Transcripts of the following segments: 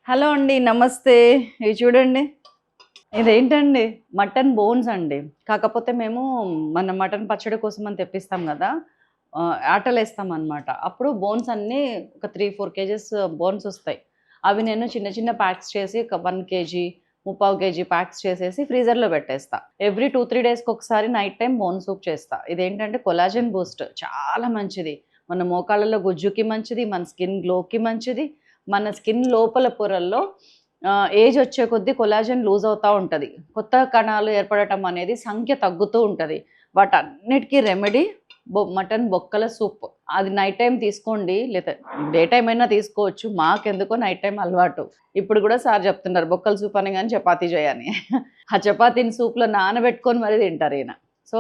Hello అండి. నమస్తే. ఇవి చూడండి. ఇదేంటండి మటన్ బోన్స్ అండి. కాకపోతే మేము మన మటన్ పచ్చడి కోసం అని తెప్పిస్తాం గదా! ఆటలేస్తామనమాట. అప్పుడు బోన్స్ అన్నీ ఒక 3, 4 కేజెస్ బోన్స్ ఒస్తాయి. అవి నేను చిన్న చిన్న ప్యాక్స్ చేసి ఒక 1 కేజీ, ముప్పావు కేజీ ప్యాక్స్ చేసేసి ఫ్రీజర్‌లో పెట్టేస్తా. ఎవ్రీ 2, 3 డేస్‌కొకసారి నైట్ టైమ్ బోన్ సూప్ చేస్తా. ఇదేంటంటే కొలాజన్ బూస్ట్ చాలా మంచిది. మన మోకాళ్ళలో గుజ్జుకి మంచిది, మన స్కిన్ గ్లోకి మంచిది. మన స్కిన్ లోపల పొరల్లో ఏజ్ వచ్చే కొద్దీ కొలాజన్ లూజ్ అవుతా ఉంటది. కొత్త కణాలు ఏర్పడటం అనేది సంఖ్య తగ్గుతూ ఉంటది. వాటన్నిటికి రెమెడీ మటన్ బొక్కల సూప్. అది నైట్ టైమ్ తీసుకోండి. లేదా డే టైమ్ అయినా తీసుకోవచ్చు. మాకెందుకో నైట్ టైమ్ అలవాటు. ఇప్పుడు గూడా సార్ చెప్తున్నారు బొక్కల సూప్ అనగానే చపాతీ చేయని. ఆ చపాతీని సూప్‌లో నానబెట్టుకొని మరీ తింటారీయన. సో,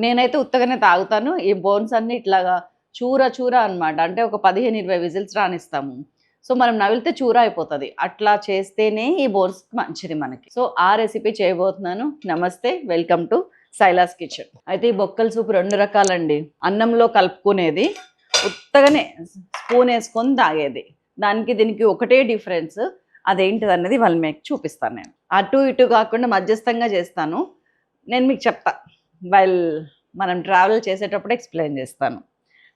నేనైతే ఉత్తగానే తాగుతాను. ఈ బోన్స్ అన్నీ ఇట్లాగా చూర చూర అనమాట. అంటే ఒక 15, 20 విజిల్స్ రానిస్తాము. సో, మనం నవిలితే చూర అయిపోతది. అట్లా చేస్తేనే ఈ బోన్స్ మంచిది మనకి. సో, ఆ రెసిపీ చేయబోతున్నాను. నమస్తే. Welcome to Silas kitchen. అయితే ఈ బొక్కల సూప్ 2 రకాలండి. అన్నంలో కలుపుకునేది, ఉత్తగానే స్పూన్ ఏసుకొని తాగేది. దానికి దీనికి ఒకటే డిఫరెన్స్. అదేంటిదన్నది ఇవాళ మీకు చూపిస్తాను నేను. అటు ఇటు కాకుండా మధ్యస్థంగా చేస్తాను. నేను మీకు చెప్తా. వైల్ మనం ట్రావెల్ చేసేటప్పుడు ఎక్స్‌ప్లెయిన్ చేస్తాను.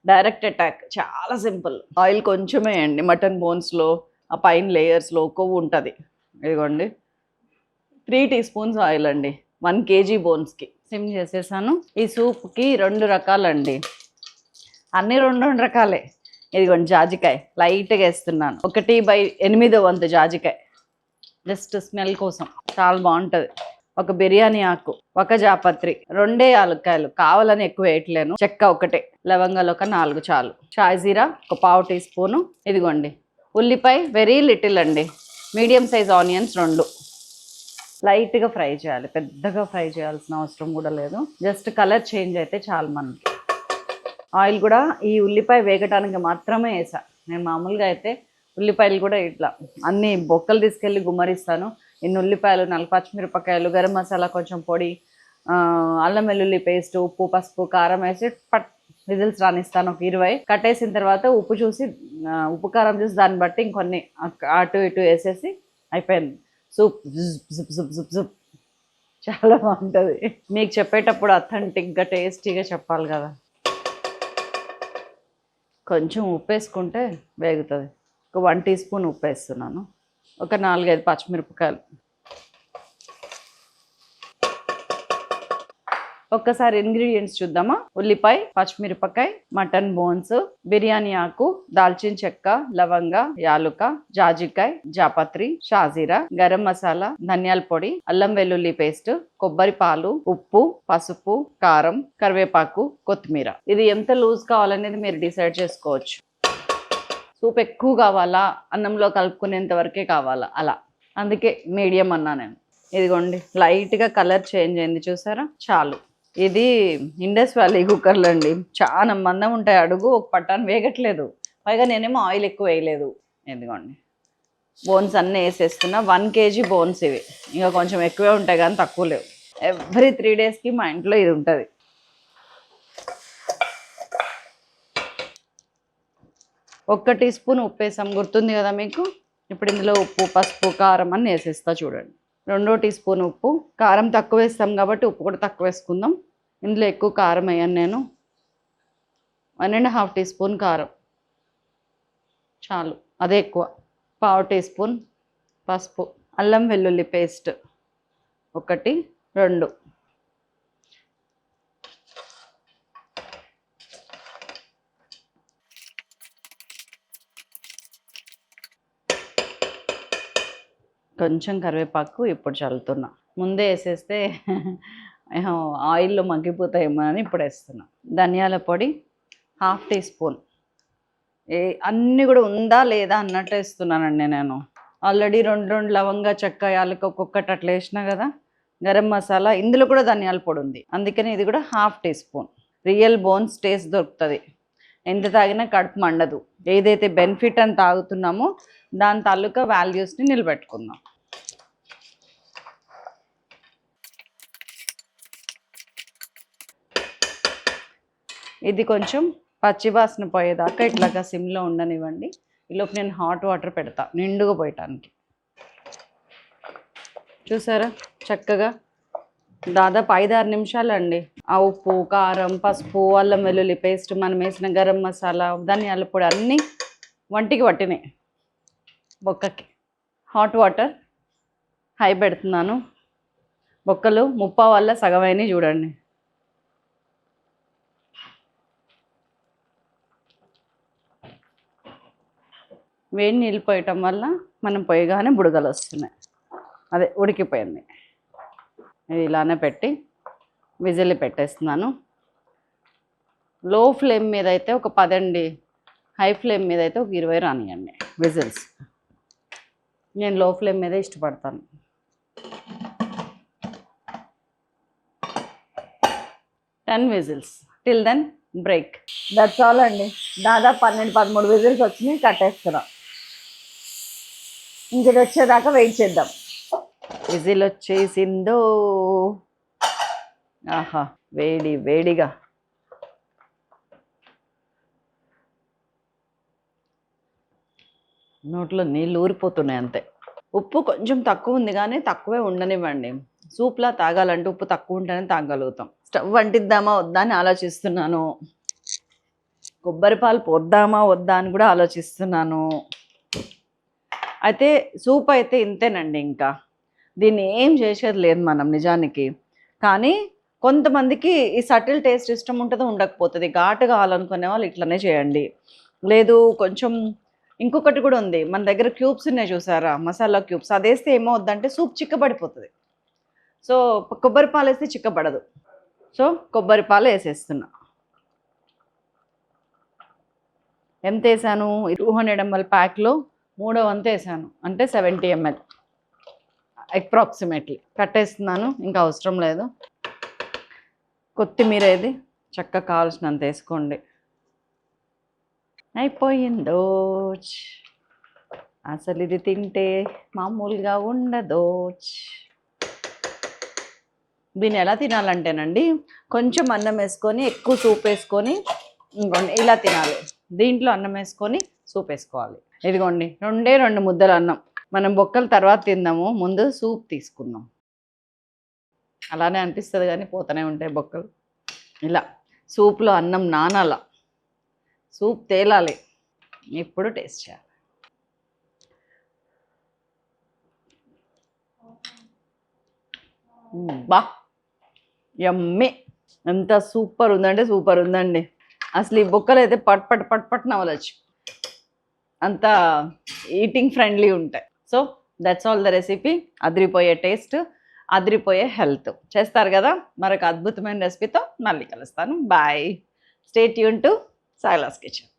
డైరెక్ట్ అటాక్ చాలా సింపుల్. ఆయిల్ కొంచెమే వేయండి. మటన్ బోన్స్‌లో ఆ పైన లేయర్స్‌లో కొవ్వు ఉంటది. ఇదిగోండి 3 టీ స్పూన్స్ ఆయిల్ అండి. 1 కేజీ బోన్స్‌కి. సిమ్ చేసేసాను. ఈ సూప్‌కి 2 రకాలండి. అన్నీ 2, 2 రకాలే. ఇదిగోండి జాజికాయ లైట్‌గా ఏస్తున్నాను. 1/8 వంతు జాజికాయ. జస్ట్ స్మెల్ కోసం. చాలా బావుంటది. ఒక బిర్యానీ ఆకు, ఒక జాపత్రి, 2 యాలక్కాయలు, కావాలని ఎక్కువ వేయట్లేను. చెక్క ఒకటే, లవంగాలు ఒక 4 చాలు. షాయి జీరా ఒక పావు టీ స్పూను. ఇదిగోండి ఉల్లిపాయ వెరీ లిటిల్ అండి. Medium size onions 2. లైట్‌గా ఫ్రై చేయాలి. పెద్దగా ఫ్రై చేయాల్సిన అవసరం కూడా లేదు. జస్ట్ కలర్ చేంజ్ అయితే చాలు మనకి. ఆయిల్ కూడా ఈ ఉల్లిపాయ వేగటానికి మాత్రమే వేసా. నేను మామూలుగా అయితే ఉల్లిపాయలు కూడా ఇట్లా అన్ని బొక్కలు తీసుకెళ్ళి గుమ్మరిస్తాను. ఇన్ని ఉల్లిపాయలు, 4 పచ్చిమిరపకాయలు, గరం మసాలా కొంచెం పొడి, అల్లం వెల్లుల్లి పేస్ట్, ఉప్పు, పసుపు, కారం వేసి విజిల్స్ రానిస్తాను ఒక 20. కట్టేసిన తర్వాత ఉప్పు చూసి ఉప్పు కారం చూసి దాన్ని బట్టి ఇంకొన్ని అటు ఇటు వేసేసి అయిపోయింది. సూప్ జుప్ జుప్ జుప్ జుప్. చాలా బాగుంటుంది. మీకు చెప్పేటప్పుడు అథెంటిక్గా టేస్టీగా చెప్పాలి కదా. కొంచెం ఉప్పు వేసుకుంటే వేగుతుంది. ఒక 1 టీ స్పూన్ ఉప్పు వేస్తున్నాను. ఒక 4, 5 పచ్చిమిరపకాయలు. ఒక్కసారి ఇంగ్రీడియంట్స్ చూద్దామా. ఉల్లిపాయ, పచ్చిమిరపకాయ, మటన్ బోన్స్, బిర్యానీ ఆకు, దాల్చిన చెక్క, లవంగ, యాలుక, జాజికాయ, జాపత్రి, షాజీరా, గరం మసాలా, ధనియాల పొడి, అల్లం వెల్లుల్లి పేస్ట్, కొబ్బరి పాలు, ఉప్పు, పసుపు, కారం, కరివేపాకు, కొత్తిమీర. ఇది ఎంత లూజ్ కావాలనేది మీరు డిసైడ్ చేసుకోవచ్చు. సూప్ ఎక్కువ కావాలా, అన్నంలో కలుపుకునేంత వరకే కావాలా అలా. అందుకే మీడియం అన్నా నేను. ఇదిగోండి లైట్గా కలర్ చేంజ్ అయింది చూసారా, చాలు. ఇది ఇండస్ వ్యాలీ కుక్కర్లు అండి. చాలా మందం ఉంటాయి అడుగు, ఒక పట్టాన్ని వేగట్లేదు. పైగా నేనేమో ఆయిల్ ఎక్కువ వేయలేదు. ఇదిగోండి బోన్స్ అన్నీ వేసేస్తున్నా. 1 కేజీ బోన్స్ ఇవి. ఇంకా కొంచెం ఎక్కువే ఉంటాయి కానీ తక్కువ లేవు. ఎవ్రీ 3 డేస్కి మా ఇంట్లో ఇది ఉంటుంది. 1 టీ స్పూన్ ఉప్పు వేసాం, గుర్తుంది కదా మీకు. ఇప్పుడు ఇందులో ఉప్పు, పసుపు, కారం అని వేసేస్తా చూడండి. 2 టీ స్పూన్ ఉప్పు. కారం తక్కువ వేస్తాం కాబట్టి ఉప్పు కూడా తక్కువ వేసుకుందాం. ఇందులో ఎక్కువ కారం వేయను నేను. 1.5 టీ స్పూన్ కారం చాలు, అదే ఎక్కువ. పావు టీ స్పూన్ పసుపు. అల్లం వెల్లుల్లి పేస్ట్ 1, 2. కొంచెం కరివేపాకు ఇప్పుడు చల్లుతున్నా. ముందే వేసేస్తే ఆయిల్లో మగ్గిపోతాయేమో అని ఇప్పుడు వేస్తున్నా. ధనియాల పొడి 1/2 టీ స్పూన్. అన్నీ కూడా ఉందా లేదా అన్నట్టు వేస్తున్నానండి నేను. ఆల్రెడీ 2 లవంగ, చెక్క, యాలక ఒక్కొక్కటి అట్లా వేసినా కదా. గరం మసాలా, ఇందులో కూడా ధనియాల పొడి ఉంది. అందుకని ఇది కూడా 1/2 tea spoon. Real bones taste దొరుకుతుంది. ఎంత తాగినా కడుపు మండదు. ఏదైతే బెనిఫిట్ అని తాగుతున్నామో దాని తాలూకా వాల్యూస్ని నిలబెట్టుకుందాం. ఇది కొంచెం పచ్చివాసన పోయేదాకా ఇట్లాగా సిమ్లో ఉండనివ్వండి. ఈలోపు నేను హాట్ వాటర్ పెడతా నిండుగా పోయటానికి. చూసారా చక్కగా దాదాపు 5-6 నిమిషాలండి. ఆ ఉప్పు, కారం, పసుపు, అల్లం వెల్లుల్లి పేస్ట్, మనం వేసిన గరం మసాలా, ధనియాల పొడి అన్నీ వంటికి పట్టినాయి బొక్కకి. హాట్ వాటర్ హై పెడుతున్నాను. బొక్కలు వల్ల సగమైనవి చూడండి. వేడి నీళ్ళు పోయటం వల్ల మనం పొయ్యగానే బుడగలు వస్తున్నాయి. అదే ఉడికిపోయింది. ఇది ఇలానే పెట్టి విజిల్ పెట్టేస్తున్నాను. లో ఫ్లేమ్ మీద అయితే ఒక 10 అండి, హై ఫ్లేమ్ మీద అయితే ఒక 20 రానియండి విజిల్స్. నేను లో ఫ్లేమ్ మీదే ఇష్టపడతాను. 10 whistles till then break. That's all అండి. దాదాపు 12-13 విజిల్స్ వచ్చినాయి. కట్టేస్తున్నాం. ఇంకది వచ్చేదాకా వెయిట్ చేద్దాం. విజిల్ వచ్చేసిందో. ఆహా, వేడి వేడిగా నోట్లో నీళ్ళు ఊరిపోతున్నాయి అంతే. ఉప్పు కొంచెం తక్కువ ఉంది కానీ తక్కువే ఉండనివ్వండి. సూప్లా తాగాలంటే ఉప్పు తక్కువ ఉంటేనే తాగలుగుతాం. స్టవ్ అంటిద్దామా వద్దా అని ఆలోచిస్తున్నాను. కొబ్బరి పాలు పోద్దామా వద్దా అని కూడా ఆలోచిస్తున్నాను. అయితే సూప్ అయితే ఇంతేనండి. ఇంకా దీన్ని ఏం చేసేది లేదు మనం నిజానికి. కానీ కొంతమందికి ఈ సటిల్ టేస్ట్ ఇష్టం ఉంటుందో ఉండకపోతుంది. ఘాటు కావాలనుకునే వాళ్ళు ఇట్లనే చేయండి. లేదు కొంచెం ఇంకొకటి కూడా ఉంది. మన దగ్గర క్యూబ్స్ ఉన్నాయి చూసారా, మసాలా క్యూబ్స్. అది వేస్తే ఏమవుద్దంటే సూప్ చిక్కబడిపోతుంది. సో కొబ్బరి పాలు వేస్తే చిక్కబడదు. సో కొబ్బరి పాలు వేసేస్తున్నా. ఎంత వేసాను? 200 ml ప్యాక్లో 1/3 వంతు వేసాను. అంటే 70 ml అప్రాక్సిమేట్లీ. కట్టేస్తున్నాను. ఇంకా అవసరం లేదు. కొత్తిమీర ఏది చక్కగా కావాల్సినంత వేసుకోండి. అయిపోయిందో. అసలు ఇది తింటే మామూలుగా ఉండదో. దీన్ని ఎలా తినాలంటేనండి, కొంచెం అన్నం వేసుకొని ఎక్కువ సూప్ వేసుకొని ఇంకోండి ఇలా తినాలి. దీంట్లో అన్నం వేసుకొని సూప్ వేసుకోవాలి. ఇదిగోండి 2 ముద్దలు అన్నం. మనం బొక్కలు తర్వాత తిందాము, ముందు సూప్ తీసుకుందాం. అలానే అనిపిస్తుంది కానీ పోతూనే ఉంటాయి బొక్కలు. ఇలా సూప్లో అన్నం నానాల, సూప్ తేలాలి. ఇప్పుడు టేస్ట్ చేయాలి. బా యమ్మీ. ఎంత సూపర్ ఉందంటే సూపర్ ఉందండి. అసలు ఈ బొక్కలు అయితే పట్ నవలచ్చు. అంత ఈటింగ్ ఫ్రెండ్లీ ఉంటాయి. So that's all the recipe. అదిరిపోయే టేస్ట్, అదిరిపోయే హెల్త్. చేస్తారు కదా. మరొక అద్భుతమైన రెసిపీతో మళ్ళీ కలుస్తాను. Bye. Stay tune to Silas kitchen.